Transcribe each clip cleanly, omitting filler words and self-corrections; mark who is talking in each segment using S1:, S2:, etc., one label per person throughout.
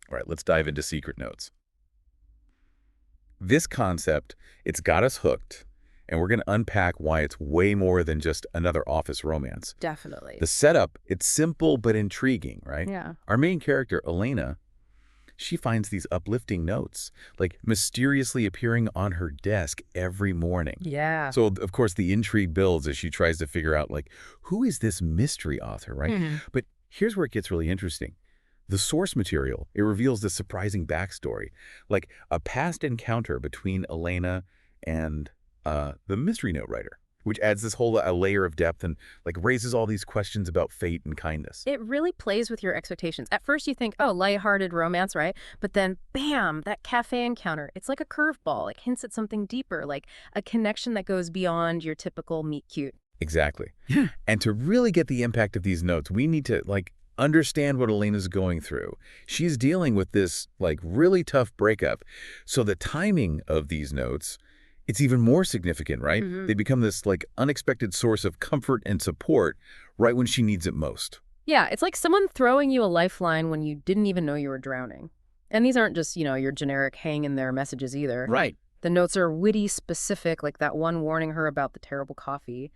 S1: All right, let's dive into secret notes. This concept, it's got us hooked, and we're going to unpack why it's way more than just another office romance.
S2: Definitely.
S1: The setup, it's simple but intriguing, right?
S2: Yeah.
S1: Our main character, Elena, she finds these uplifting notes, like mysteriously appearing on her desk every morning.
S2: Yeah.
S1: So, of course, the intrigue builds as she tries to figure out, like, who is this mystery author, right?
S2: Mhm.
S1: But here's where it gets really interesting. The source material, it reveals this surprising backstory, like a past encounter between Elena and the mystery note writer, which adds this whole layer of depth and like raises all these questions about fate and kindness.
S2: It really plays with your expectations. At first you think, oh, lighthearted romance, right? But then, bam, that cafe encounter. It's like a curveball. It hints at something deeper, like a connection that goes beyond your typical meet cute.
S1: Exactly. And to really get the impact of these notes, we need to like understand what Elena's going through. She's dealing with this like really tough breakup. So the timing of these notes, it's even more significant, right?
S2: Hmm.
S1: They become this like unexpected source of comfort and support right when she needs it most.
S2: Yeah, it's like someone throwing you a lifeline when you didn't even know you were drowning. And these aren't just, your generic hang in there messages either.
S1: Right.
S2: The notes are witty, specific, like that one warning her about the terrible coffee.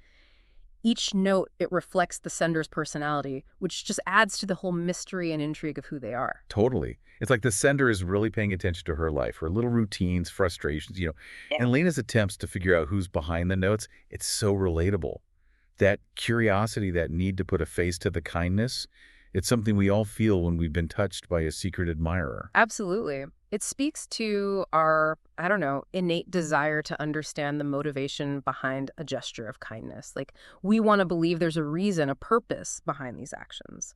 S2: Each note, it reflects the sender's personality, which just adds to the whole mystery and intrigue of who they are.
S1: Totally. It's like the sender is really paying attention to her life, her little routines, frustrations.
S2: Yeah.
S1: And Lena's attempts to figure out who's behind the notes, it's so relatable. That curiosity, that need to put a face to the kindness, it's something we all feel when we've been touched by a secret admirer.
S2: Absolutely. It speaks to our, I don't know, innate desire to understand the motivation behind a gesture of kindness. Like, we want to believe there's a reason, a purpose behind these actions.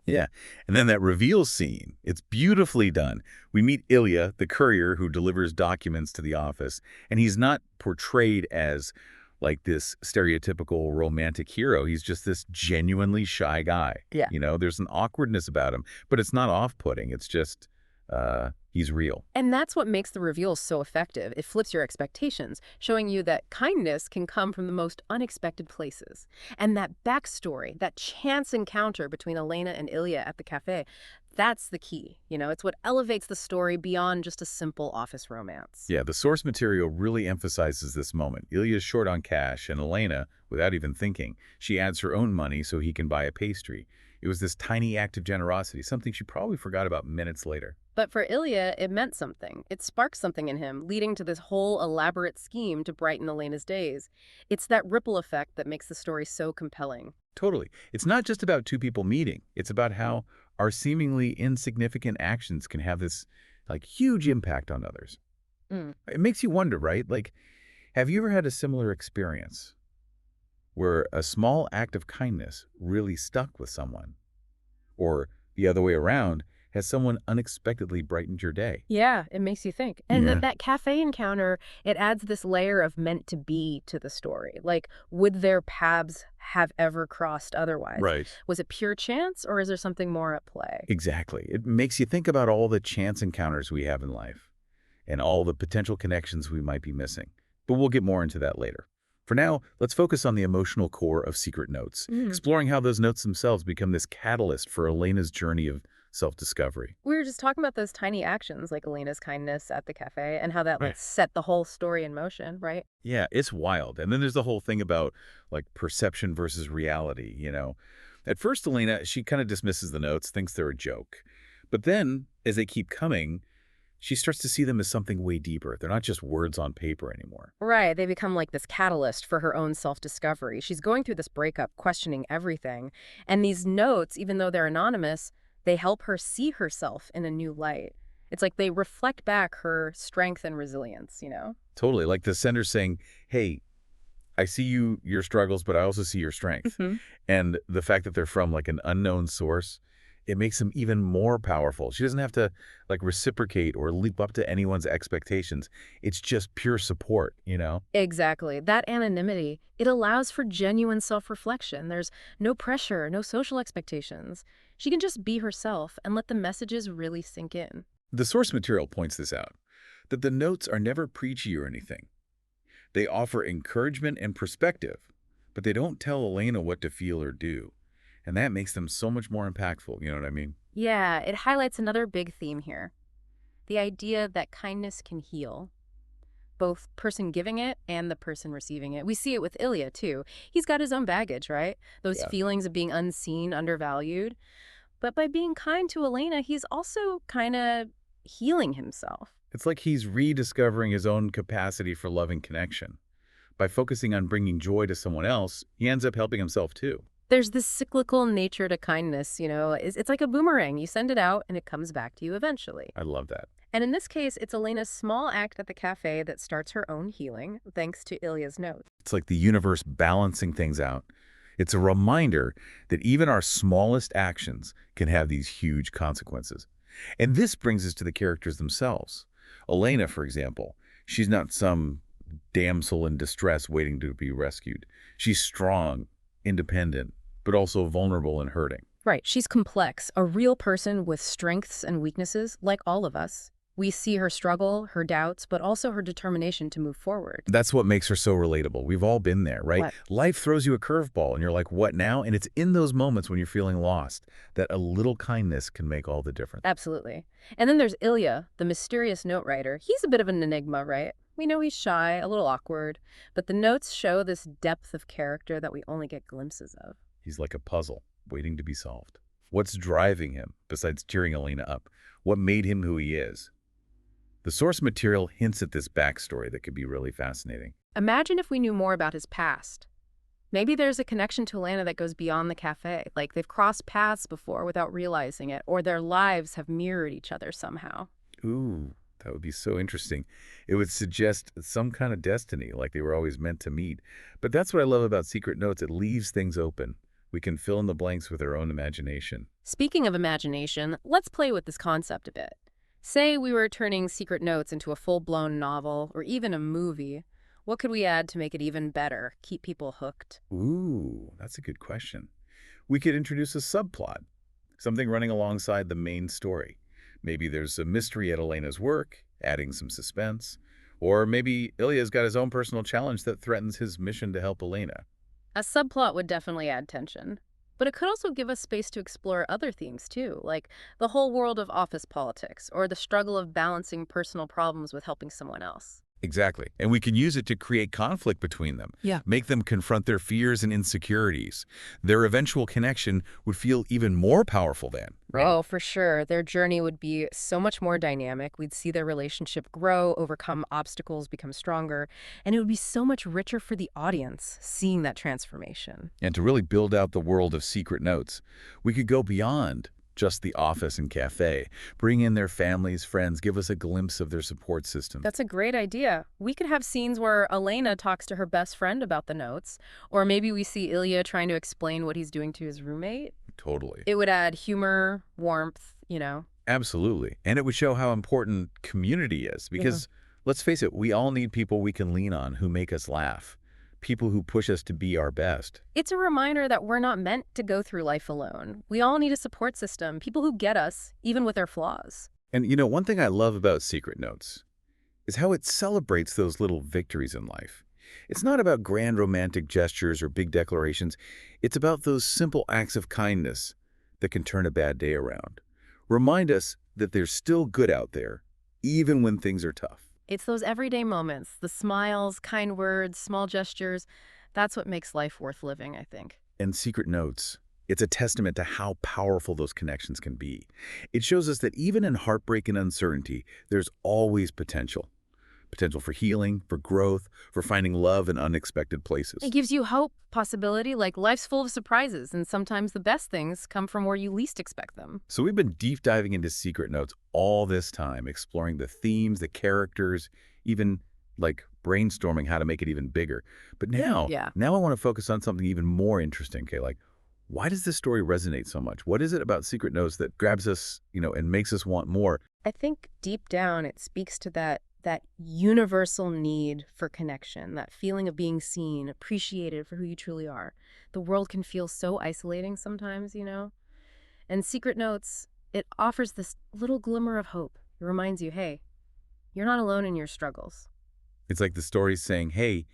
S1: Yeah. And then that reveal scene, it's beautifully done. We meet Ilya, the courier who delivers documents to the office, and he's not portrayed as like this stereotypical romantic hero. He's just this genuinely shy guy.
S2: Yeah.
S1: There's an awkwardness about him, but it's not off-putting. It's just, he's real.
S2: And that's what makes the reveal so effective. It flips your expectations, showing you that kindness can come from the most unexpected places. And that backstory, that chance encounter between Elena and Ilya at the cafe, that's the key. It's what elevates the story beyond just a simple office romance.
S1: Yeah, the source material really emphasizes this moment. Ilya's short on cash, and Elena, without even thinking, she adds her own money so he can buy a pastry. It was this tiny act of generosity, something she probably forgot about minutes later.
S2: But for Ilya, it meant something. It sparked something in him, leading to this whole elaborate scheme to brighten Elena's days. It's that ripple effect that makes the story so compelling.
S1: Totally. It's not just about two people meeting. It's about how our seemingly insignificant actions can have this like huge impact on others.
S2: Mm.
S1: It makes you wonder, right? Like, have you ever had a similar experience where a small act of kindness really stuck with someone? Or the other way around, has someone unexpectedly brightened your day?
S2: Yeah, it makes you think. And
S1: Yeah.
S2: that cafe encounter, it adds this layer of meant to be to the story. Like, would their paths have ever crossed otherwise?
S1: Right.
S2: Was it pure chance, or is there something more at play?
S1: Exactly. It makes you think about all the chance encounters we have in life and all the potential connections we might be missing. But we'll get more into that later. For now, let's focus on the emotional core of Secret Notes,
S2: Mm.
S1: exploring how those notes themselves become this catalyst for Elena's journey of self-discovery.
S2: We were just talking about those tiny actions, like Elena's kindness at the cafe, and how that
S1: Right.
S2: set the whole story in motion, right?
S1: Yeah, it's wild. And then there's the whole thing about like perception versus reality. At first, Elena, she kind of dismisses the notes, thinks they're a joke. But then, as they keep coming, she starts to see them as something way deeper. They're not just words on paper anymore.
S2: Right, they become like this catalyst for her own self-discovery. She's going through this breakup, questioning everything. And these notes, even though they're anonymous, they help her see herself in a new light. It's like they reflect back her strength and resilience.
S1: Totally. Like the sender saying, hey, I see your struggles, but I also see your strength.
S2: Hmm.
S1: And the fact that they're from like an unknown source, it makes them even more powerful. She doesn't have to like reciprocate or leap up to anyone's expectations. It's just pure support.
S2: Exactly. That anonymity, it allows for genuine self-reflection. There's no pressure, no social expectations. She can just be herself and let the messages really sink in.
S1: The source material points this out, that the notes are never preachy or anything. They offer encouragement and perspective, but they don't tell Elena what to feel or do. And that makes them so much more impactful, you know what I mean?
S2: Yeah, it highlights another big theme here. The idea that kindness can heal, both person giving it and the person receiving it. We see it with Ilya too. He's got his own baggage, right? Those
S1: Yeah.
S2: feelings of being unseen, undervalued. But by being kind to Elena, he's also kind of healing himself.
S1: It's like he's rediscovering his own capacity for loving connection. By focusing on bringing joy to someone else, he ends up helping himself too.
S2: There's this cyclical nature to kindness, it's like a boomerang. You send it out and it comes back to you eventually.
S1: I love that.
S2: And in this case, it's Elena's small act at the cafe that starts her own healing, thanks to Ilya's note.
S1: It's like the universe balancing things out. It's a reminder that even our smallest actions can have these huge consequences. And this brings us to the characters themselves. Elena, for example, she's not some damsel in distress waiting to be rescued. She's strong, independent, but also vulnerable and hurting.
S2: Right, she's complex, a real person with strengths and weaknesses, like all of us. We see her struggle, her doubts, but also her determination to move forward.
S1: That's what makes her so relatable. We've all been there, right?
S2: What?
S1: Life throws you a curveball and you're like, what now? And it's in those moments when you're feeling lost that a little kindness can make all the difference.
S2: Absolutely. And then there's Ilya, the mysterious note writer. He's a bit of an enigma, right? We know he's shy, a little awkward, but the notes show this depth of character that we only get glimpses of.
S1: He's like a puzzle waiting to be solved. What's driving him besides cheering Elena up? What made him who he is? The source material hints at this backstory that could be really fascinating.
S2: Imagine if we knew more about his past. Maybe there's a connection to Atlanta that goes beyond the cafe, like they've crossed paths before without realizing it, or their lives have mirrored each other somehow.
S1: Ooh, that would be so interesting. It would suggest some kind of destiny, like they were always meant to meet. But that's what I love about Secret Notes. It leaves things open. We can fill in the blanks with our own imagination.
S2: Speaking of imagination, let's play with this concept a bit. Say we were turning Secret Notes into a full-blown novel or even a movie. What could we add to make it even better, keep people hooked?
S1: Ooh, that's a good question. We could introduce a subplot, something running alongside the main story. Maybe there's a mystery at Elena's work, adding some suspense. Or maybe Ilya's got his own personal challenge that threatens his mission to help Elena.
S2: A subplot would definitely add tension. But it could also give us space to explore other themes too, like the whole world of office politics or the struggle of balancing personal problems with helping someone else.
S1: Exactly. And we can use it to create conflict between them.
S2: Yeah.
S1: Make them confront their fears and insecurities. Their eventual connection would feel even more powerful then. Right.
S2: Oh, for sure. Their journey would be so much more dynamic. We'd see their relationship grow, overcome obstacles, become stronger, and it would be so much richer for the audience seeing that transformation.
S1: And to really build out the world of Secret Notes, we could go beyond just the office and cafe. Bring in their families, friends, give us a glimpse of their support system.
S2: That's a great idea. We could have scenes where Elena talks to her best friend about the notes, or maybe we see Ilya trying to explain what he's doing to his roommate.
S1: Totally.
S2: It would add humor, warmth.
S1: Absolutely. And it would show how important community is because, let's face it, we all need people we can lean on who make us laugh, people who push us to be our best.
S2: It's a reminder that we're not meant to go through life alone. We all need a support system, people who get us, even with our flaws.
S1: And one thing I love about Secret Notes is how it celebrates those little victories in life. It's not about grand romantic gestures or big declarations. It's about those simple acts of kindness that can turn a bad day around. Remind us that there's still good out there, even when things are tough.
S2: It's those everyday moments, the smiles, kind words, small gestures. That's what makes life worth living, I think.
S1: And Secret Notes, it's a testament to how powerful those connections can be. It shows us that even in heartbreak and uncertainty, there's always potential. Potential for healing, for growth, for finding love in unexpected places.
S2: It gives you hope, possibility, like life's full of surprises, and sometimes the best things come from where you least expect them.
S1: So we've been deep diving into Secret Notes all this time, exploring the themes, the characters, even like brainstorming how to make it even bigger. But now I want to focus on something even more interesting, okay? Like, why does this story resonate so much? What is it about Secret Notes that grabs us, and makes us want more?
S2: I think deep down it speaks to that universal need for connection, that feeling of being seen, appreciated for who you truly are. The world can feel so isolating sometimes. And Secret Notes, it offers this little glimmer of hope. It reminds you, hey, you're not alone in your struggles.
S1: It's like the story's saying, hey,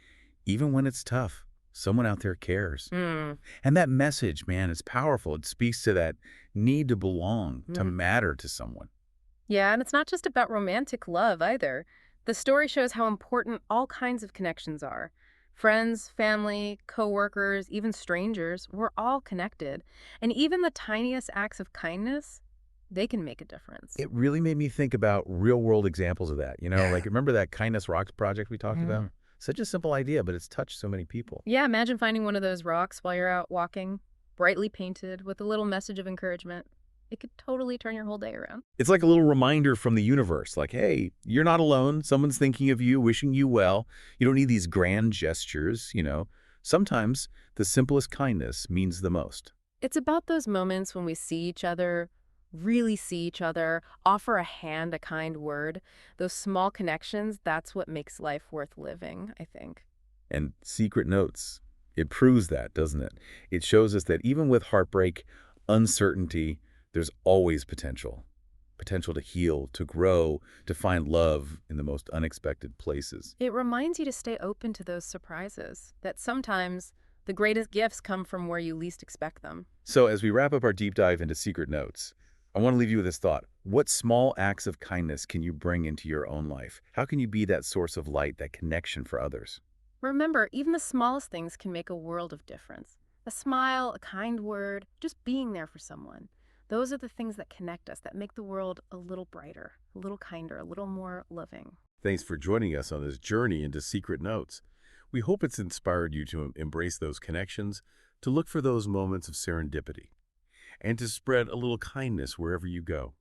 S1: even when it's tough, someone out there cares.
S2: Mm.
S1: And that message, man, is powerful. It speaks to that need to belong, to
S2: Mhm.
S1: matter to someone.
S2: Yeah, and it's not just about romantic love either. The story shows how important all kinds of connections are. Friends, family, coworkers, even strangers, we're all connected. And even the tiniest acts of kindness, they can make a difference.
S1: It really made me think about real-world examples of that. Like,
S2: Yeah.
S1: remember that Kindness Rocks project we talked about?
S2: Mhm.
S1: Such a simple idea, but it's touched so many people.
S2: Yeah, imagine finding one of those rocks while you're out walking, brightly painted with a little message of encouragement. It could totally turn your whole day around.
S1: It's like a little reminder from the universe, like, hey, you're not alone. Someone's thinking of you, wishing you well. You don't need these grand gestures. Sometimes the simplest kindness means the most.
S2: It's about those moments when we see each other, really see each other, offer a hand, a kind word. Those small connections, that's what makes life worth living, I think.
S1: And secret notes, it proves that, doesn't it? It shows us that even with heartbreak, uncertainty, there's always potential. Potential to heal, to grow, to find love in the most unexpected places.
S2: It reminds you to stay open to those surprises, that sometimes the greatest gifts come from where you least expect them.
S1: So as we wrap up our deep dive into secret notes, I want to leave you with this thought. What small acts of kindness can you bring into your own life? How can you be that source of light, that connection for others?
S2: Remember, even the smallest things can make a world of difference. A smile, a kind word, just being there for someone. Those are the things that connect us, that make the world a little brighter, a little kinder, a little more loving.
S3: Thanks for joining us on this journey into secret notes. We hope it's inspired you to embrace those connections, to look for those moments of serendipity, and to spread a little kindness wherever you go.